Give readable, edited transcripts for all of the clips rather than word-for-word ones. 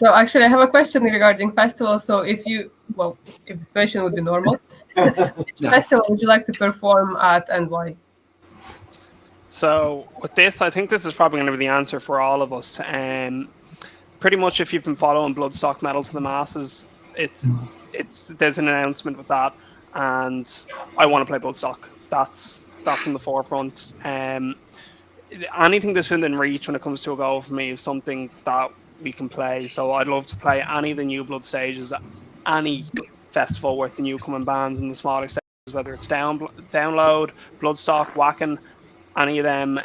So actually, I have a question regarding festivals. So if the situation would be normal, which festival would you like to perform at and why? So with this, I think this is probably going to be the answer for all of us. Pretty much, if you've been following Bloodstock Metal to the Masses, there's an announcement with that, and I want to play Bloodstock. That's in the forefront. Anything that's within reach when it comes to a goal for me is something that we can play. So I'd love to play any of the New Blood stages, any festival with the new coming bands in the smaller stages, whether it's Download, Bloodstock, Wacken, any of them.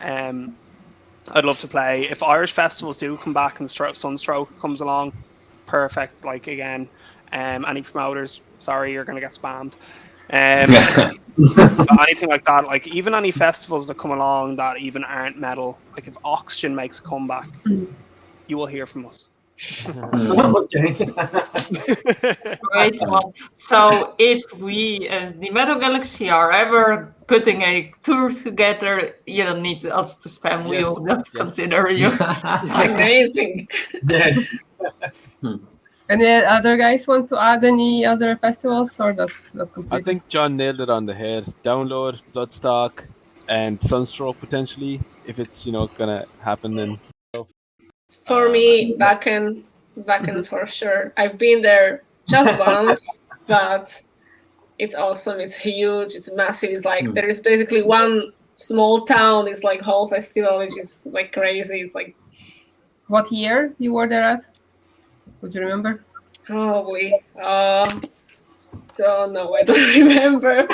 I'd love to play. If Irish festivals do come back and Sunstroke comes along, perfect. Like again, any promoters, sorry, you're going to get spammed. Anything like that, like even any festivals that come along that even aren't metal, like if Oxygen makes a comeback, you will hear from us. Okay. Great one. So if we as the Metal Galaxy are ever putting a tour together, you don't need us to spam. Yes. We'll just consider you. Amazing. Yes. Any other guys want to add any other festivals, or that's not I complete? think John nailed it on the head. Download, Bloodstock, and Sunstroke potentially. If it's gonna happen, then For me, Wacken for sure. I've been there just once, but it's awesome. It's huge. It's massive. It's like there is basically one small town. It's like whole festival, which is like crazy. It's like, What year you were there at? Would you remember? probably. Don't know. I don't remember.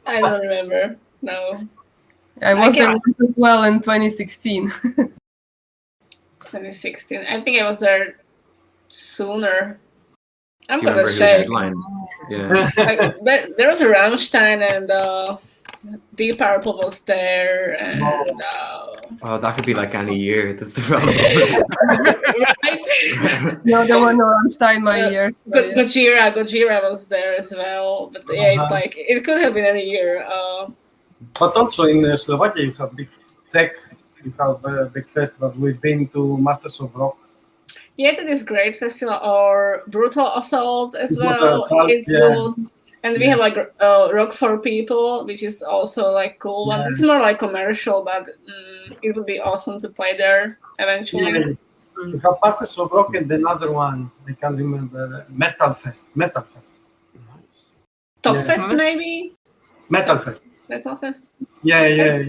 I don't remember. No. I was there can't- as well in 2016. 2016. I think I was there sooner. I'm Do you gonna remember who check. headlines? Yeah. Like, there was a Rammstein and Deep Purple was there, and Oh, that could be like any year. That's the problem. right? No, there were no Rammstein my year. So, yeah. Gojira was there as well. But yeah, it's like it could have been any year. But also in Slovakia, you have big Czech, you have a big festival. We've been to Masters of Rock. Yeah, that is great festival, or Brutal Assault as Brutal well. Assault, It's yeah. good. And we have like Rock for People, which is also like cool one. Yeah. It's more like commercial, but it would be awesome to play there eventually. Yeah. You have Masters of Rock and another one, I can't remember, Metal Fest. Top Yeah. Fest maybe? Metal Fest. Metal Fest? Yeah.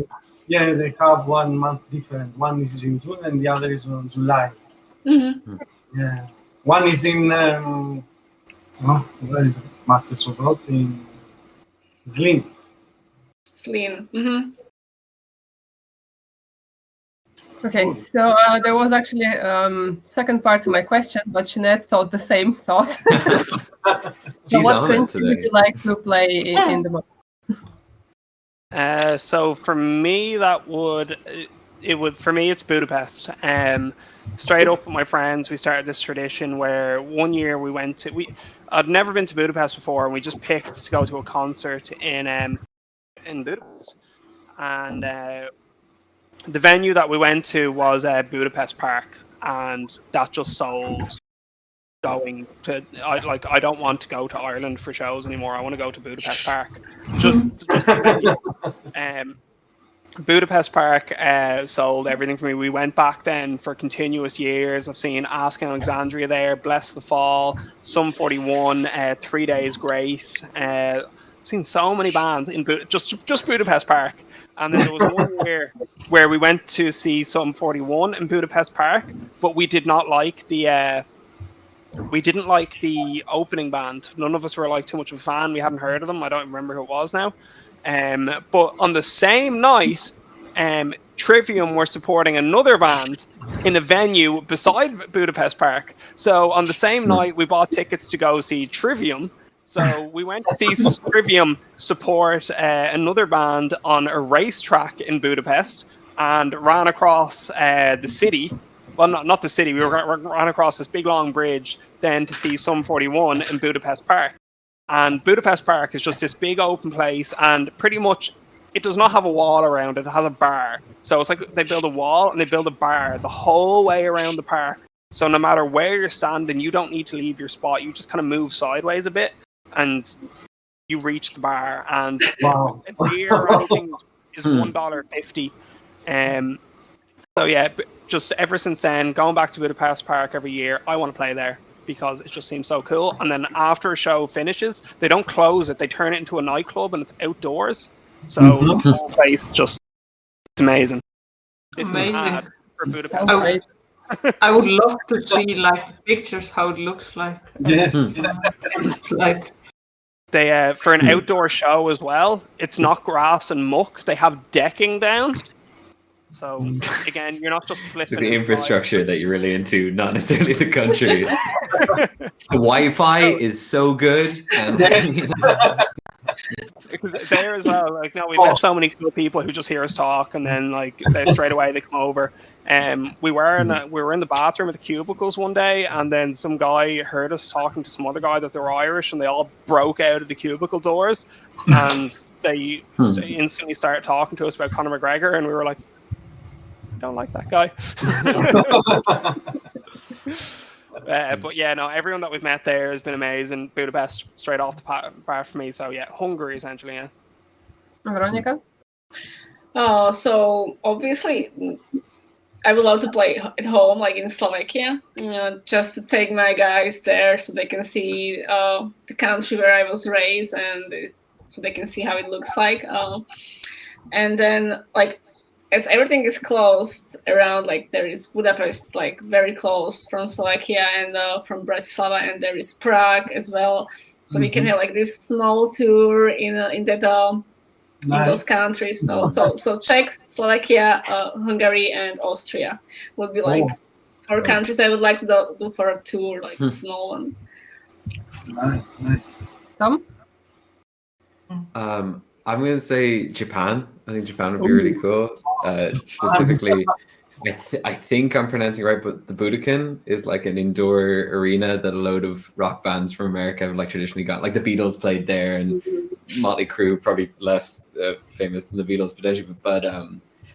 They have 1 month different. One is in June and the other is in July. Mm-hmm. Yeah. One is in where is it? Masters of Rock in Zlin. Slim. Mm-hmm. Okay, so there was actually second part to my question, but Jeanette thought the same thought. So She's what on it country would today. you like to play in the month? So for me, for me, it's Budapest. Straight up with my friends, we started this tradition where one year we went to, I'd never been to Budapest before, and we just picked to go to a concert in Budapest. And the venue that we went to was Budapest Park, and that just sold. Going to, I don't want to go to Ireland for shows anymore. I want to go to Budapest Park. Just the venue. Budapest Park sold everything for me. We went back then for continuous years. I've seen Ask Alexandria there, Bless the Fall, Sum 41, 3 Days Grace. I've seen so many bands in just Budapest Park. And then there was one year where we went to see Sum 41 in Budapest Park, but we did not like we didn't like the opening band. None of us were like too much of a fan. We hadn't heard of them. I don't remember who it was now. But on the same night, Trivium were supporting another band in a venue beside Budapest Park. So on the same night, we bought tickets to go see Trivium. So we went to see Trivium support another band on a racetrack in Budapest and ran across the city. Well, not the city. We ran across this big long bridge then to see Sum 41 in Budapest Park. And Budapest Park is just this big open place, and pretty much it does not have a wall around it. It has a bar. So it's like they build a wall and they build a bar the whole way around the park. So no matter where you're standing, you don't need to leave your spot. You just kind of move sideways a bit, and you reach the bar. And Wow. a beer or anything is $1.50. So yeah, just ever since then, going back to Budapest Park every year, I want to play there because it just seems so cool. And then after a show finishes, they don't close it; they turn it into a nightclub, and it's outdoors. So the whole place just it's amazing. This is an ad for Budapest. I would love to see like the pictures how it looks like. Yes. Like they for an outdoor show as well. It's not grass and muck. They have decking down. So again, you're not just slipping. So the infrastructure that you're really into, not necessarily the country. The Wi-Fi is so good, and because there as well, like no, we've met so many cool people who just hear us talk, and then like they straight away they come over. We were in the bathroom at the cubicles one day, and then some guy heard us talking to some other guy that they were Irish, and they all broke out of the cubicle doors, and they instantly started talking to us about Conor McGregor, and we were like, don't like that guy. But yeah, no, everyone that we've met there has been amazing. Budapest straight off the bar for me. So yeah, Hungary essentially. Yeah. Veronika? So obviously, I would love to play at home, like in Slovakia, just to take my guys there so they can see the country where I was raised, and so they can see how it looks like. And then like, as everything is closed around, like there is Budapest, like very close from Slovakia and from Bratislava, and there is Prague as well. So we can have like this small tour in that in those countries. So Czech, Slovakia, Hungary, and Austria would be like 4 countries I would like to do for a tour, like a small one. Nice. Tom? I'm going to say Japan. I think Japan would be really cool. Specifically, I think I'm pronouncing it right, but the Budokan is like an indoor arena that a load of rock bands from America have like traditionally got. Like the Beatles played there, and Motley Crue, probably less famous than the Beatles potentially, but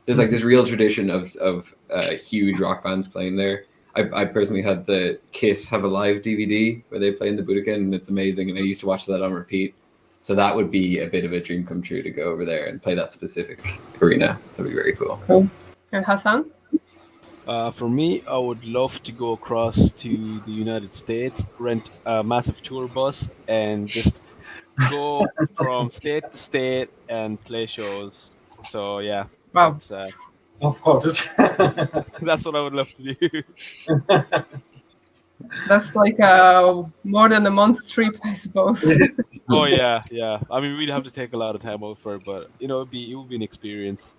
there's like this real tradition of huge rock bands playing there. I personally had the Kiss Have a Live DVD where they play in the Budokan, and it's amazing, and I used to watch that on repeat. So that would be a bit of a dream come true to go over there and play that specific arena. That'd be very cool. Cool. And Hassan? For me, I would love to go across to the United States, rent a massive tour bus, and just go from state to state and play shows. So yeah, Wow. Of course. That's what I would love to do. That's like more than a month trip, I suppose. Yes. Oh yeah. I mean, we'd have to take a lot of time out for it, but it would be an experience.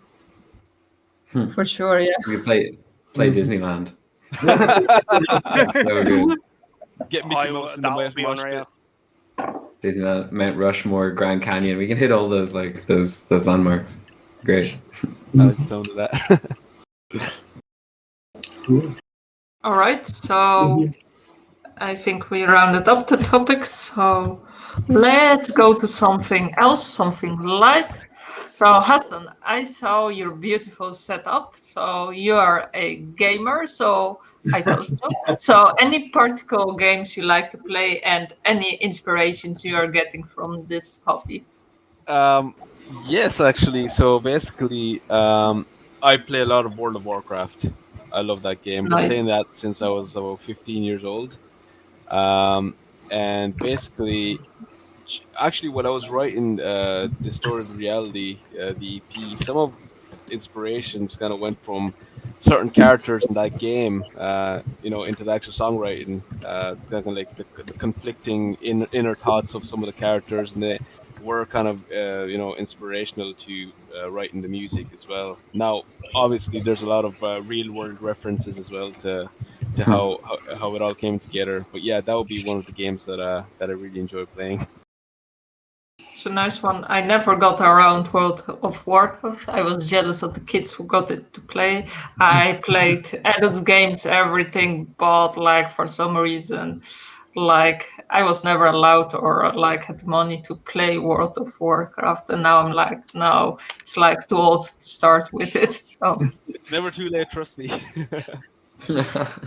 For sure, yeah. We could play Disneyland. So good. Get Mickey Mouse in the that would be mosh unreal. pit. Disneyland, Mount Rushmore, Grand Canyon. We can hit all those those landmarks. Great. I like the sound of that. That's cool. all right, so I think we rounded up the topics. So let's go to something else, something light. So Hassan, I saw your beautiful setup. So you are a gamer, so I thought so. So any particular games you like to play, and any inspirations you are getting from this hobby? Yes, actually. So basically, I play a lot of World of Warcraft. I love that game. I've been Nice. playing that since I was about 15 years old. And basically, actually, when I was writing Distorted Reality, the EP, some of inspirations kind of went from certain characters in that game, into the actual songwriting, kind of like the conflicting inner thoughts of some of the characters, and they were kind of, inspirational to writing the music as well. Now, obviously, there's a lot of real world references as well to how it all came together. But yeah, that would be one of the games that I really enjoy playing. It's a nice one. I never got around World of Warcraft. I was jealous of the kids who got it to play. I played adult games, everything, but like for some reason, like I was never allowed or like had money to play World of Warcraft, and now I'm like, no, it's like too old to start with it. So It's never too late, trust me.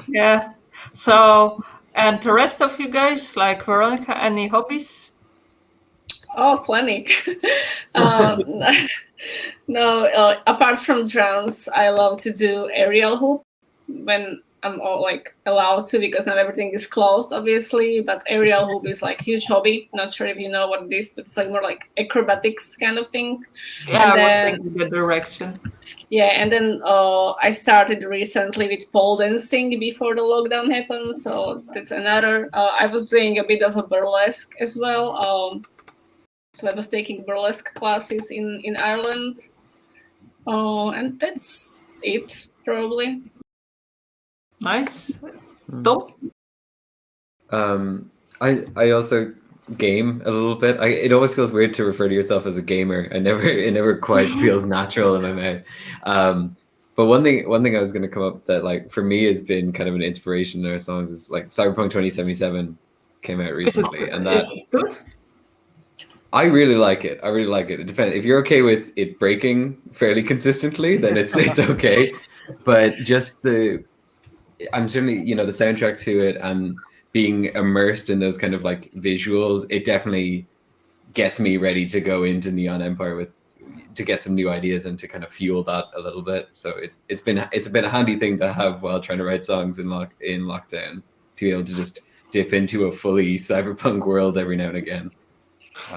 yeah. So, and the rest of you guys, like Veronika, any hobbies? Oh, plenty. No, apart from drums, I love to do aerial hoop when I'm all, like allowed to, because not everything is closed, obviously. But aerial hoop is like huge hobby. Not sure if you know what it is, but it's like more like acrobatics kind of thing. Yeah, And I was then thinking the direction. yeah, and then I started recently with pole dancing before the lockdown happened. So that's another. I was doing a bit of a burlesque as well. So I was taking burlesque classes in Ireland. And that's it, probably. Nice. Tom? I also game a little bit. It always feels weird to refer to yourself as a gamer. It never quite feels natural in my mouth. But one thing I was going to come up that like for me has been kind of an inspiration in our songs is like Cyberpunk 2077 came out recently, and Is it good? I really like it. It depends. If you're okay with it breaking fairly consistently, then it's okay. But just I'm certainly, the soundtrack to it and being immersed in those kind of like visuals, it definitely gets me ready to go into Neon Empire to get some new ideas and to kind of fuel that a little bit. So it's been a handy thing to have while trying to write songs in lockdown, to be able to just dip into a fully cyberpunk world every now and again.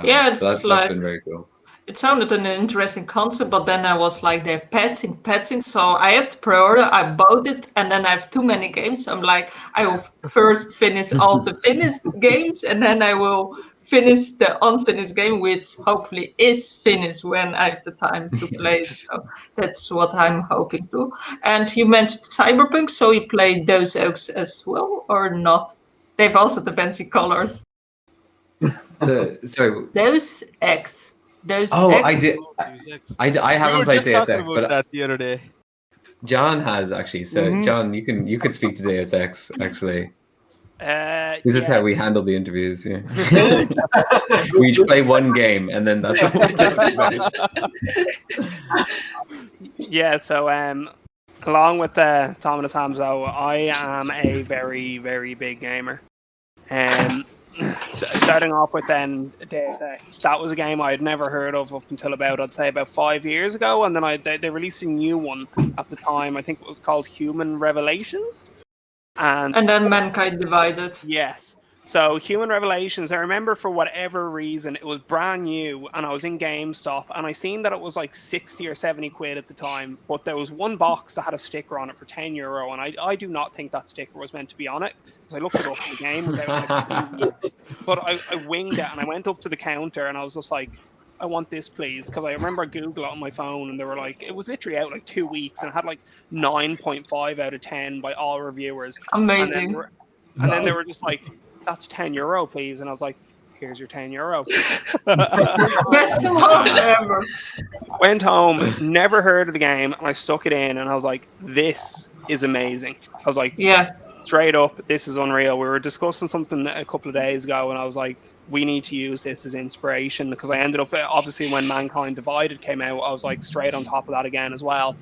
Yeah, it's so that's been very cool. It sounded an interesting concept, but then I was like, they're patching. So I have to pre-order. I bought it, and then I have too many games. I'm like, I will first finish all the finished games, and then I will finish the unfinished game, which hopefully is finished when I have the time to play it. So that's what I'm hoping to. And you mentioned Cyberpunk, so you play Deus Ex as well, or not? They've also the fancy colors. Sorry. Deus Ex. I did. I haven't played Deus Ex, but that the other day. John has actually. So John, you could speak to Deus Ex actually. This is how we handle the interviews. Yeah. We each play one game, and then that's what we talk about. Yeah. So along with Tom and Samzo, I am a very, very big gamer. Starting off with then Deus Ex, that was a game I had never heard of up until I'd say about 5 years ago, and then they released a new one at the time. I think it was called Human Revelations, and then Mankind Divided. Yes. So Human Revelations, I remember for whatever reason, it was brand new, and I was in GameStop, and I seen that it was like 60 or 70 quid at the time, but there was one box that had a sticker on it for €10, and I do not think that sticker was meant to be on it, because I looked it up in the game without like 2 weeks. But I winged it, and I went up to the counter, and I was just like, I want this, please, because I remember I Googled it on my phone, and they were like, it was literally out like 2 weeks, and it had like 9.5 out of 10 by all reviewers. Amazing. And then they were just like, that's €10, please. And I was like, here's your €10. Best one ever. Went home, never heard of the game, and I stuck it in, and I was like, this is amazing. I was like, yeah, straight up, this is unreal. We were discussing something a couple of days ago, and I was like, we need to use this as inspiration, because I ended up, obviously, when Mankind Divided came out, I was like straight on top of that again as well.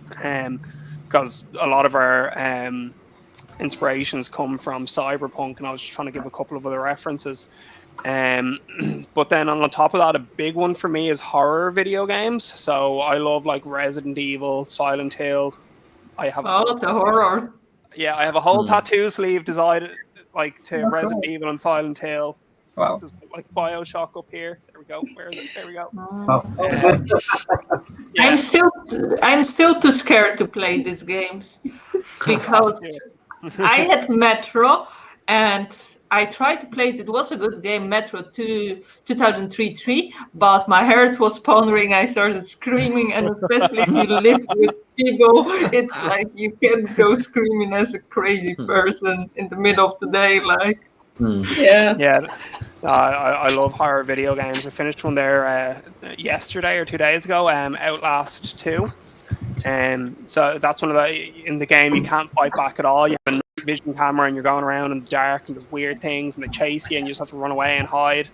Because a lot of our inspirations come from Cyberpunk, and I was just trying to give a couple of other references. But then on top of that, a big one for me is horror video games. So I love like Resident Evil, Silent Hill. I have the horror. Yeah, I have a whole tattoo sleeve designed like to Resident Evil and Silent Hill. Wow. There's like BioShock up here. There we go. Where is it? There we go. Yeah. I'm still too scared to play these games because I had Metro and I tried to play it. It was a good game, Metro 2003, but my heart was pondering. I started screaming, and especially if you live with people, it's like you can't go screaming as a crazy person in the middle of the day. Like, yeah. I love horror video games. I finished one there yesterday or 2 days ago. Outlast 2. So that's one of the in the game you can't fight back at all. You have a night vision camera and you're going around in the dark and there's weird things and they chase you and you just have to run away and hide.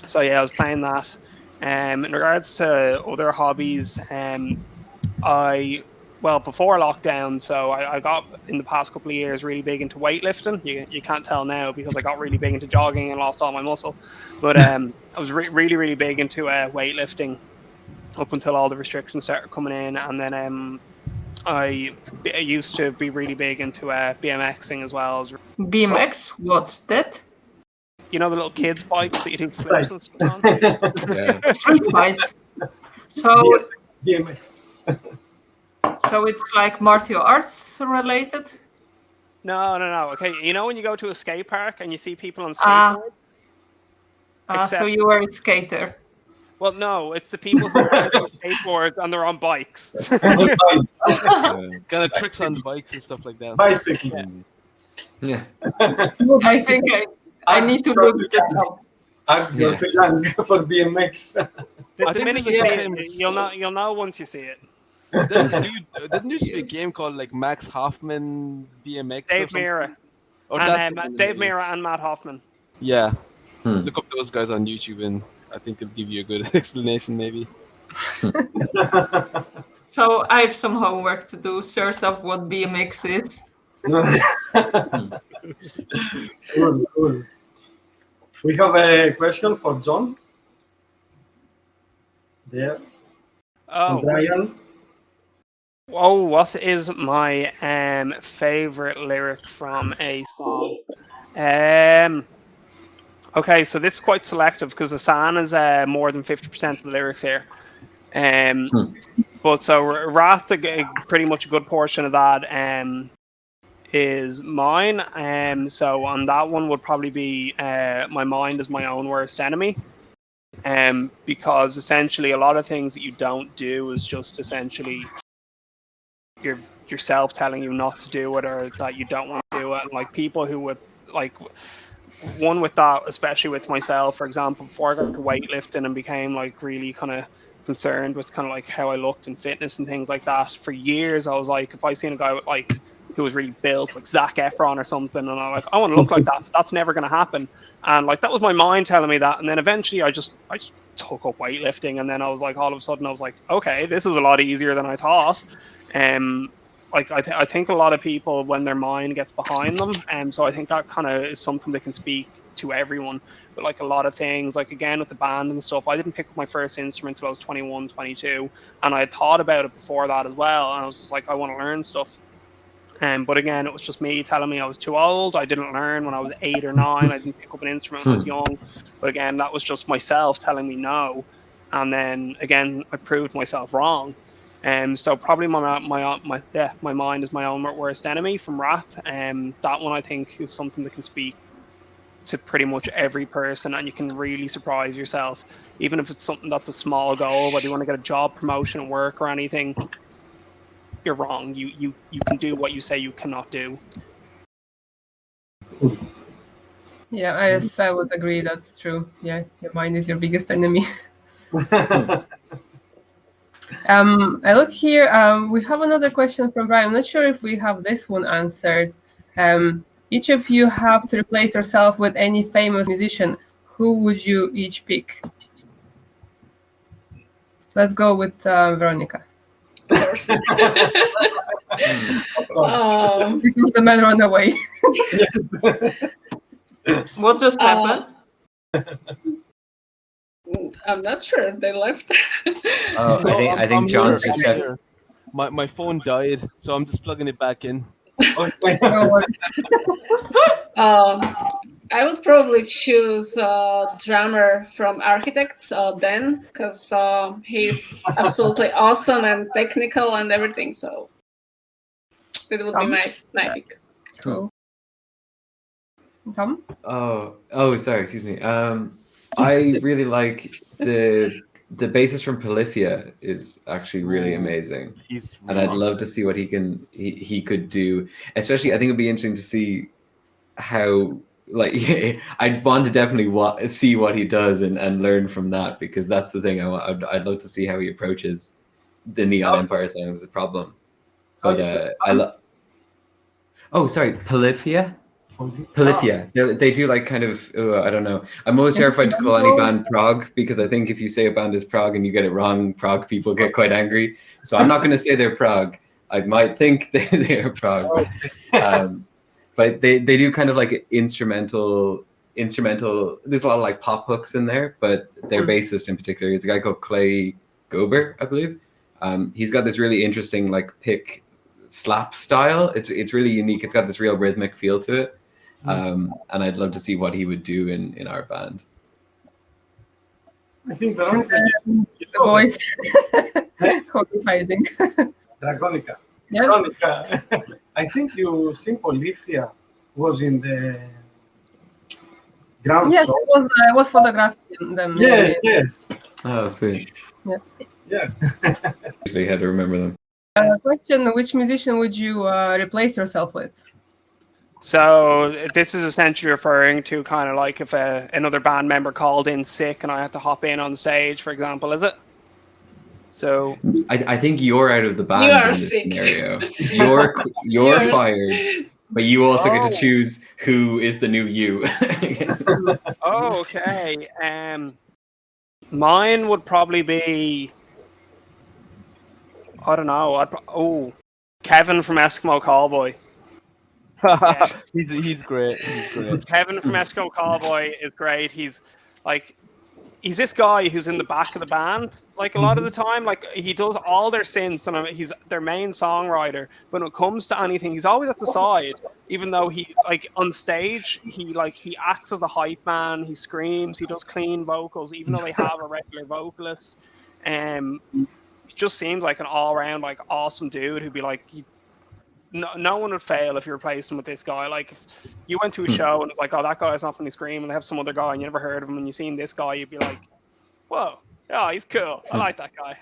So yeah, I was playing that. In regards to other hobbies, I well, before lockdown, so I got in the past couple of years really big into weightlifting. You can't tell now because I got really big into jogging and lost all my muscle. But I was really, really big into weightlifting up until all the restrictions started coming in. And then I used to be really big into BMXing as well. BMX, what's that? You know the little kids' bikes that you do flips and stuff on? Yeah. Street fight. So, BMX. so it's like martial arts related? No. Okay, you know when you go to a skate park and you see people on Ah. skateboards? So you were a skater. Well, no, it's the people who aren't on skateboards and they're on bikes. Kind of tricks on bikes and stuff like that. Bicycle. Yeah. I think I need to look that up. I'm Yeah. too young for BMX. The think minute you there's see a it, famous- you'll know once you see it. Didn't there used to be a game called like Max Hoffman BMX? or Dave something? Mira. Oh, that's And the one, Dave yeah. Mira and Matt Hoffman. Yeah. Hmm. Look up those guys on YouTube, and I think it'll give you a good explanation, maybe. So I have some homework to do. Search up what BMX is. Cool. We have a question for John. There. Oh, Brian. what is my favorite lyric from a song? Okay, so this is quite selective because Hassan is more than 50% of the lyrics here. But so Wrath, pretty much a good portion of that is mine. So on that one would probably be my mind is my own worst enemy. Because essentially a lot of things that you don't do is just essentially yourself telling you not to do it or that you don't want to do it. And like people who would like one with that, especially with myself, for example, before I got to weightlifting and became like really kind of concerned with kind of like how I looked in fitness and things like that. For years, I was like, if I seen a guy with like who was really built, like Zac Efron or something, and I'm like, I want to look like that. That's never going to happen. And like that was my mind telling me that. And then eventually, I just took up weightlifting, and then I was like, all of a sudden, I was like, okay, this is a lot easier than I thought. Like I think a lot of people when their mind gets behind them, so I think that kind of is something that can speak to everyone. But like a lot of things, like again with the band and stuff, I didn't pick up my first instrument until I was 21, 22, and I had thought about it before that as well. And I was just like, I want to learn stuff. But again, it was just me telling me I was too old. I didn't learn when I was 8 or 9. I didn't pick up an instrument when I was young. But again, that was just myself telling me no. And then again, I proved myself wrong. So probably my mind is my own worst enemy from Wrath. That one I think is something that can speak to pretty much every person, and you can really surprise yourself, even if it's something that's a small goal, whether you want to get a job promotion at work or anything. You're wrong. You can do what you say you cannot do. Yeah, I would agree. That's true. Yeah, your mind is your biggest enemy. I look here. We have another question from Brian. I'm not sure if we have this one answered. Each of you have to replace yourself with any famous musician. Who would you each pick? Let's go with Veronika. Of course. Because the man ran away. What just happened? I'm not sure. They left. Oh, I think John's just said. here. My phone died, so I'm just plugging it back in. No worries. I would probably choose drummer from Architects, Dan, because he's absolutely awesome and technical and everything. So it would be my pick. Cool. Tom? Oh, sorry, excuse me. I really like the bassist from Polyphia is actually really amazing. And I'd love to see what he could do. Especially, I think it'd be interesting to see how, like, I'd want to definitely see what he does and learn from that, because that's the thing. I'd love to see how he approaches the Neon Empire song as a problem. But I love. Oh, sorry, Polyphia. Polyphia. They do like kind of, I don't know. I'm always terrified to call any band prog, because I think if you say a band is prog and you get it wrong, prog people get quite angry. So I'm not going to say they're prog. I might think they are prog. But they do kind of like instrumental. There's a lot of like pop hooks in there, but their bassist in particular is a guy called Clay Gober, I believe. He's got this really interesting like pick slap style. It's really unique. It's got this real rhythmic feel to it. And I'd love to see what he would do in our band. I think Veronika, The voice. Horrifying. Dragonica. Yeah. Veronika, I think you Sympolithia was in the ground Yes, source. I was photographing them. Yes. Oh, sweet. Yeah. Actually had to remember them. Question: which musician would you replace yourself with? So this is essentially referring to kind of like if another band member called in sick and I had to hop in on stage, for example, is it? So I think you're out of the band You are in this sick. scenario. You're fired, but you also get to choose who is the new you. oh, okay. Mine would probably be, I don't know. Kevin from Eskimo Callboy. Yeah. He's great. He's great. Kevin from Eskimo Callboy is great. He's this guy who's in the back of the band, like a lot of the time. Like he does all their synths and he's their main songwriter. But when it comes to anything, he's always at the side. Even though he like on stage, he acts as a hype man. He screams. He does clean vocals, even though they have a regular vocalist. He just seems like an all-around like awesome dude who'd be like. No one would fail if you replaced him with this guy. Like, if you went to a show and it's like, oh, that guy's not funny scream, and they have some other guy and you never heard of him, and you seen this guy, you'd be like, whoa, yeah, he's cool. I like that guy.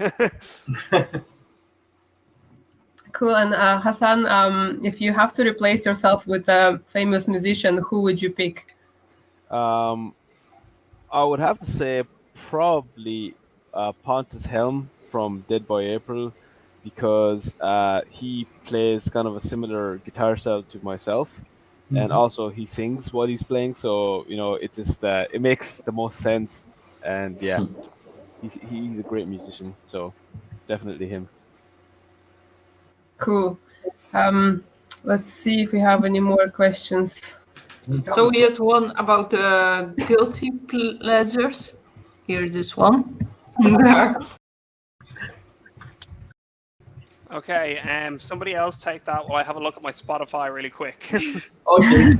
Cool. And Hassan, if you have to replace yourself with a famous musician, who would you pick? I would have to say probably Pontus Helm from Dead by April, because he plays kind of a similar guitar style to myself, and also he sings while he's playing. So it's just it makes the most sense. And yeah, he's a great musician. So definitely him. Cool. Let's see if we have any more questions. So we had one about the guilty pleasures. Here, this one. There. Okay, somebody else take that while I have a look at my Spotify really quick. Okay.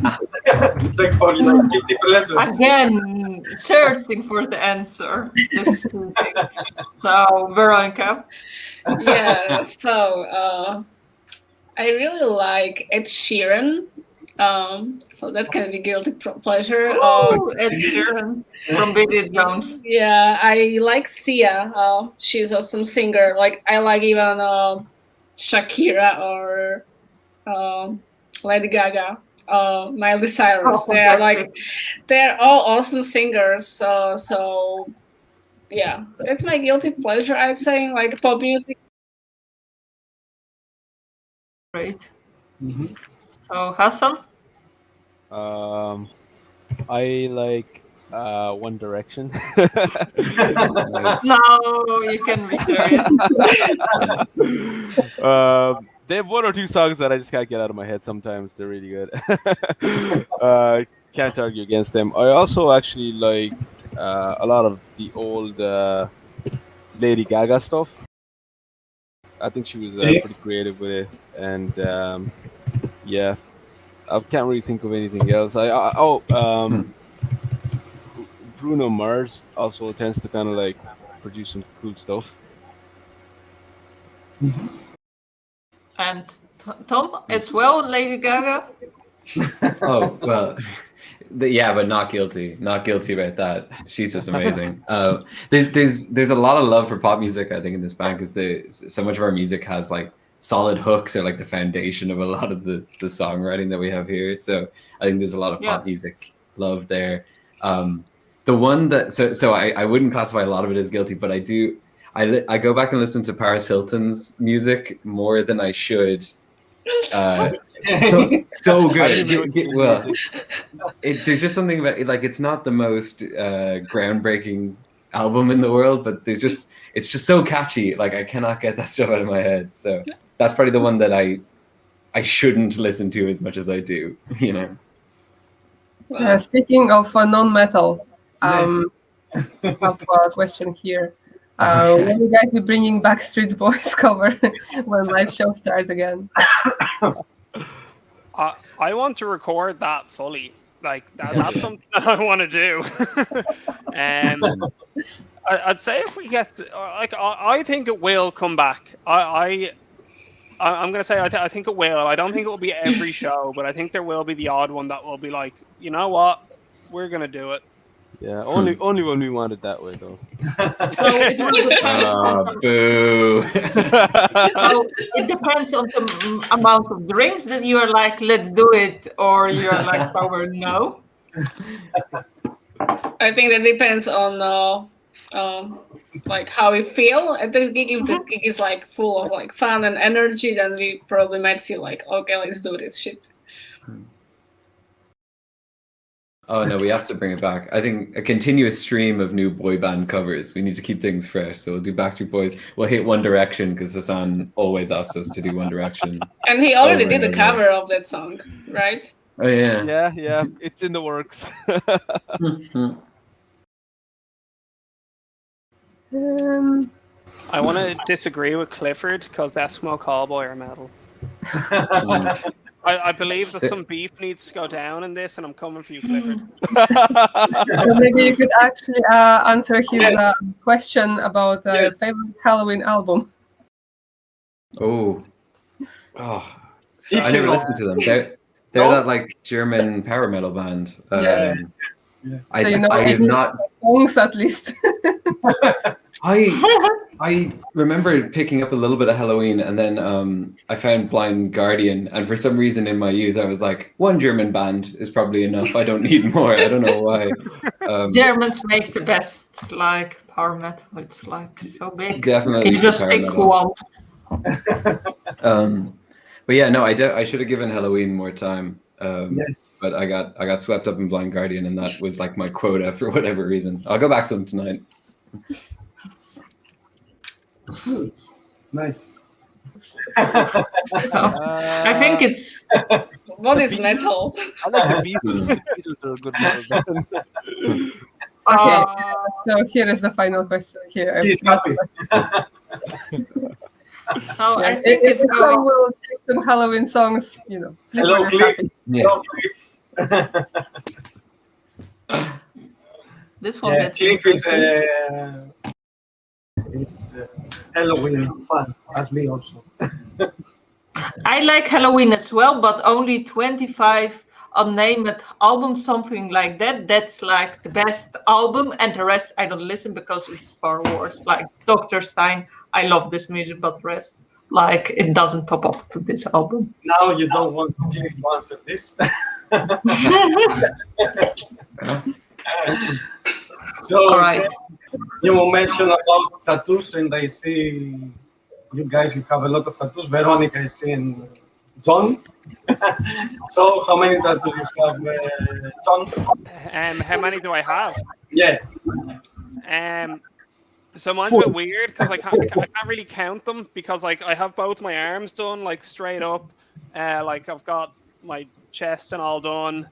Check for guilty pleasures. Again, searching for the answer. So, Veronika. Yeah, so I really like Ed Sheeran. So that can be guilty pleasure. Ed Sheeran from Bridget Jones. Yeah, I like Sia. She's awesome singer. Like I like even Shakira or Lady Gaga, Miley Cyrus. They're all awesome singers. So yeah, that's my guilty pleasure. I'd say like pop music. Great. So Hassan. I like One Direction. No, you can be serious. They have one or two songs that I just can't get out of my head sometimes. They're really good. Can't argue against them. I also actually like a lot of the old Lady Gaga stuff. I think she was pretty creative with it. And yeah, I can't really think of anything else. Bruno Mars also tends to kind of like produce some cool stuff. And Tom as well, Lady Gaga. Oh well, yeah, but not guilty. Not guilty about that. She's just amazing. There's a lot of love for pop music, I think, in this band, because so much of our music has like solid hooks are like the foundation of a lot of the songwriting that we have here. So I think there's a lot of pop music love there. The one that so I wouldn't classify a lot of it as guilty, but I go back and listen to Paris Hilton's music more than I should. So good. There's just something about it, like it's not the most groundbreaking album in the world, but it's just so catchy. Like I cannot get that stuff out of my head. So that's probably the one that I shouldn't listen to as much as I do. You know. Speaking of non-metal, Yes. I have a question here. Will you guys be bringing Backstreet Boys cover when live show starts again? I want to record that fully. Like that's something that I want to do. I'd say if we get I think it will come back. I'm going to say I think it will. I don't think it will be every show, but I think there will be the odd one that will be like, you know what, we're going to do it. Yeah, only when we want it that way, though. So it will depend on Boo. so it depends on the amount of drinks that you are like, let's do it, or you're like, sober, no. I think that depends on like how we feel at the gig. If the gig is like full of like fun and energy, then we probably might feel like, okay, let's do this shit. Oh no, we have to bring it back. I think a continuous stream of new boy band covers. We need to keep things fresh. So we'll do Backstreet Boys. We'll hit One Direction because Hassan always asks us to do One Direction. And he already Over and did a over. cover of that song, right? Oh yeah. Yeah, it's in the works. I want to disagree with Clifford because Eskimo Callboy are metal. I believe that some beef needs to go down in this, and I'm coming for you, Clifford. So maybe you could actually answer his question about favorite Helloween album. Oh. I never listened to them. They're that like German power metal band. Yes. So you know I have not songs at least. I remember picking up a little bit of Helloween, and then I found Blind Guardian, and for some reason in my youth I was like, one German band is probably enough. I don't need more. I don't know why. Germans make the best like power metal. It's like so big. Definitely You just power pick metal. one. But yeah, no, I should have given Helloween more time. Yes. But I got swept up in Blind Guardian, and that was like my quota for whatever reason. I'll go back to them tonight. Nice. I think it's What is metal? I like the Beatles. The Beatles are a good metal band. Okay, so here is the final question. Here, He's happy. so I If think it's someone going. will take some Halloween songs, you know. Hello, Clifford is Cliff. happy. Hello, Cliff. This one Yeah, gets Cliff is interesting. Halloween fun, as me also. I like Helloween as well, but only 25 unnamed albums, something like that. That's like the best album, and the rest I don't listen because it's far worse. Like Dr. Stein, I love this music, but the rest, like, it doesn't top up to this album. Now you don't want Cliff to answer this. So, All right. you mentioned about tattoos, and I see you guys, you have a lot of tattoos. Veronika, I see, and John. So, how many tattoos you have, John? How many do I have? Yeah. So mine's a bit weird because I can't really count them because like I have both my arms done like straight up, like I've got my chest and all done.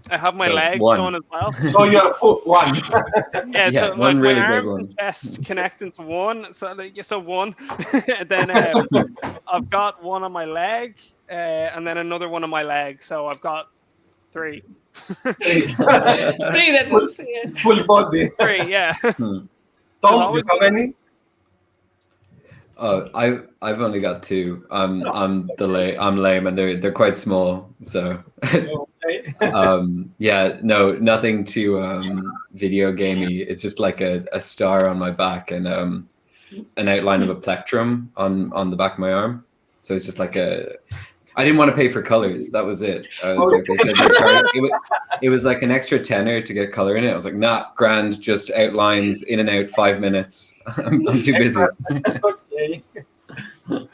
I have my legs done as well. So you are one. Yeah, Yeah, so one like really my big arms one. and chest connecting to one. So one. And then I've got one on my leg, and then another one on my leg. So I've got three. Three that was Full body. Three, yeah. Tom, you have any? I've only got two. I'm lame, and they're quite small. So Okay. yeah, no, nothing too video gamey. It's just like a star on my back and an outline of a plectrum on the back of my arm. So it's just like I didn't want to pay for colors. That was it. I was like, they said it was like an extra tenner to get color in it. I was like, nah, grand, just outlines in and out 5 minutes. I'm too busy. Okay.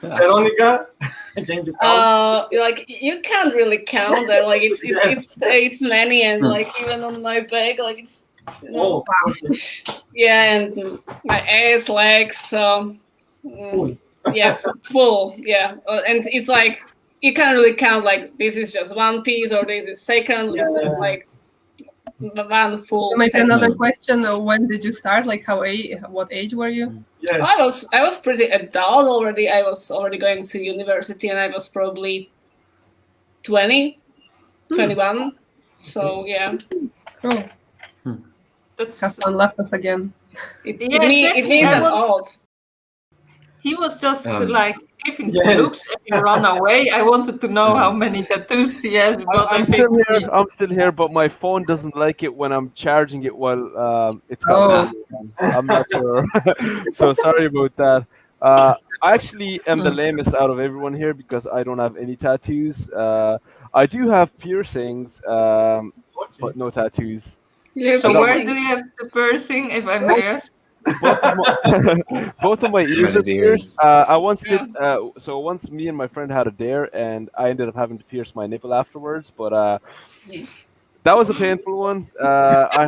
Veronika, can you count? like you can't really count them. Like it's many, and like even on my back, like it's Okay. yeah, and my ass, legs. So full, and it's like you can't really count like this is just one piece or this is second. It's just like one full. Maybe another question: when did you start? Like, what age were you? Yes. I was pretty adult already. I was already going to university, and I was probably 20, 21. So Cool. That's Hassan left us again. it means I'm old. He was just like giving looks and he ran away. I wanted to know how many tattoos he has, but I'm still here. I'm still here, but my phone doesn't like it when I'm charging it while it's got. I'm not sure. So sorry about that. I actually am the lamest out of everyone here because I don't have any tattoos. I do have piercings, but no tattoos. So where do you have the piercing, if I may ask? Both of my ears are pierced. I once did. So once me and my friend had a dare, and I ended up having to pierce my nipple afterwards. But that was a painful one. I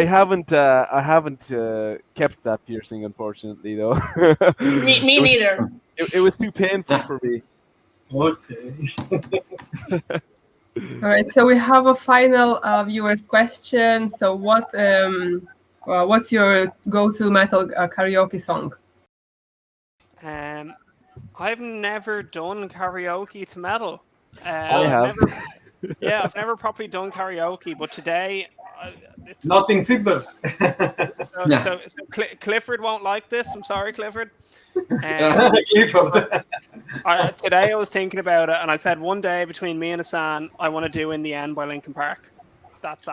haven't kept that piercing, unfortunately, though. Me neither. It was too painful for me. Okay. All right. So we have a final viewer's question. So what's your go-to metal karaoke song? I've never done karaoke to metal. I have. I've never properly done karaoke, but today it's nothing tippers. So Clifford won't like this. I'm sorry, Clifford. Clifford. Today I was thinking about it, and I said one day between me and Hassan, I want to do "In the End" by Linkin Park.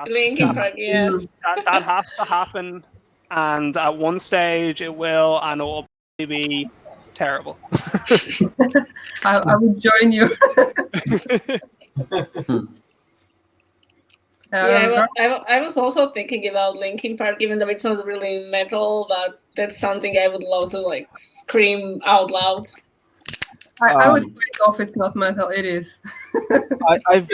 Linkin Park, yes. That has to happen, and at one stage it will, and it will be terrible. I would join you. I was also thinking about Linkin Park, even though it's not really metal, but that's something I would love to like scream out loud. I would break off. It's not metal. It is.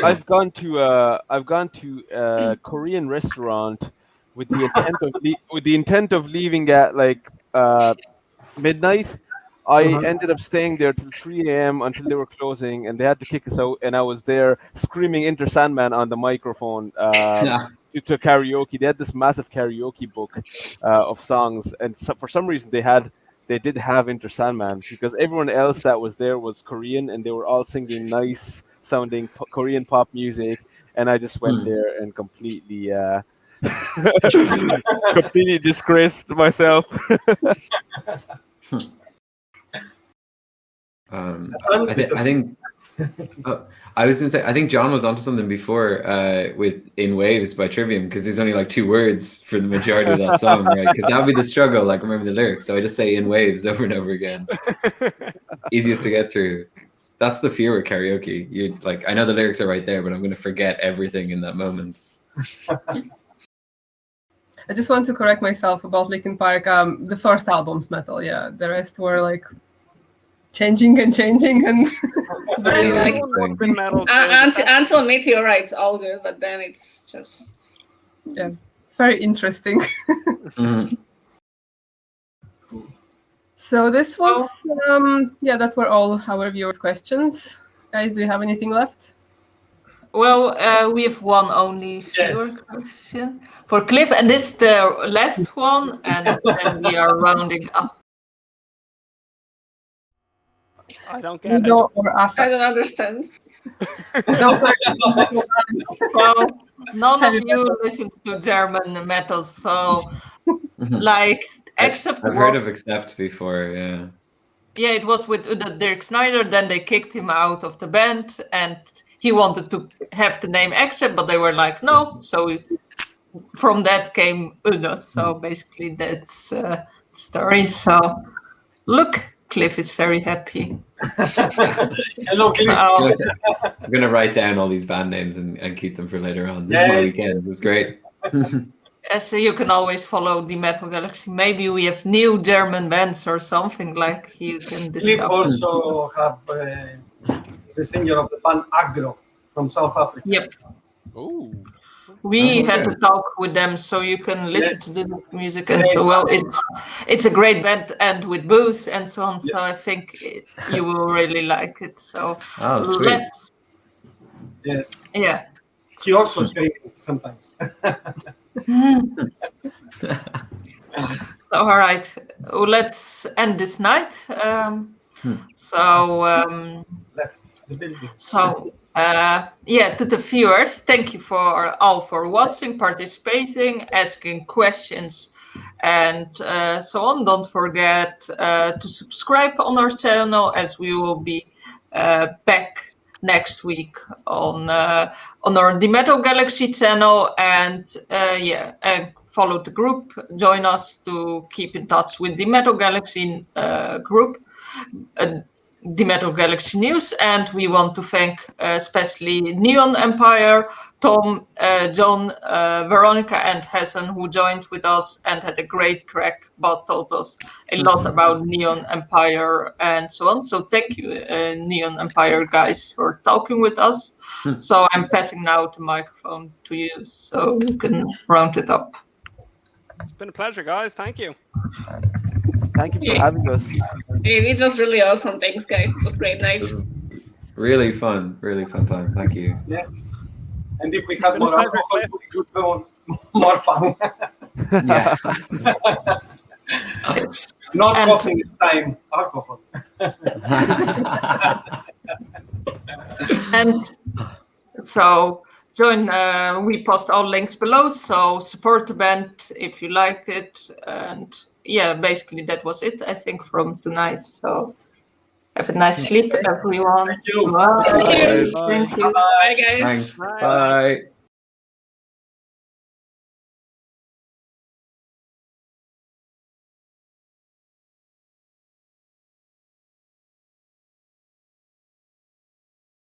I've gone to a Korean restaurant with the intent of leaving at like midnight. I ended up staying there till 3 a.m. until they were closing, and they had to kick us out. And I was there screaming "Enter Sandman" on the microphone to karaoke. They had this massive karaoke book of songs, and so, for some reason they did have Enter Sandman because everyone else that was there was Korean, and they were all singing nice sounding Korean pop music. And I just went there and completely disgraced myself. I think I was gonna say I think John was onto something before with "In Waves" by Trivium, because there's only like 2 words for the majority of that song, right? Because that would be the struggle, like remember the lyrics. So I just say "In Waves" over and over again. Easiest to get through. That's the fear with karaoke. You like I know the lyrics are right there, but I'm gonna forget everything in that moment. I just want to correct myself about Linkin Park. The first album's metal, the rest were like changing and very like until Meteorite's all good, but then it's just very interesting. Cool. So this was that were all our viewers' questions. Guys, do you have anything left? Well, we have one only viewer question for Cliff, and this is the last one, and then we are rounding up. I don't get it. I don't understand. Well, none of you listens to German metal, so like Accept. I've heard of Accept before, Yeah, it was with Dirk Snyder. Then they kicked him out of the band, and he wanted to have the name Accept, but they were like, no. So from that came Uda. So basically, that's the story. So look, Cliff is very happy. Hello, Cliff. I'm gonna write down all these band names and keep them for later on. This is my weekends. It's great. So you can always follow the Metal Galaxy. Maybe we have new German bands or something like you can discover. Cliff also have is the singer of the band Agro from South Africa. Yep. Oh. We had to okay. talk with them, so you can listen Yes. to the music and so well. It's a great band and with booze and so on. So I think you will really like it. So Oh, sweet. let's Yes. yeah. He also screaming sometimes. So, all right, let's end this night. Left the building. So, yeah, to the viewers, thank you for watching, participating, asking questions, and so on. Don't forget to subscribe on our channel, as we will be back next week on our The Metal Galaxy channel, and follow the group. Join us to keep in touch with the Metal Galaxy group. The Metal Galaxy News, and we want to thank especially Neon Empire, Tom, John, Veronika, and Hassan, who joined with us and had a great crack, but told us a lot about Neon Empire and so on. So thank you, Neon Empire guys, for talking with us. So I'm passing now the microphone to you, so you can round it up. It's been a pleasure, guys. Thank you. Thank you for having us. It was really awesome. Thanks, guys. It was great night. This is really fun time. Thank you. Yes. And if we had more alcohol, we could go more fun. Yeah. Not coffee this time, alcohol. And so join, we post all links below, so support the band if you like it. And yeah, basically that was it, I think, from tonight. So have a nice sleep, everyone. Thank you. Bye. Thank you. Thank you. Bye, guys. Thanks. Bye.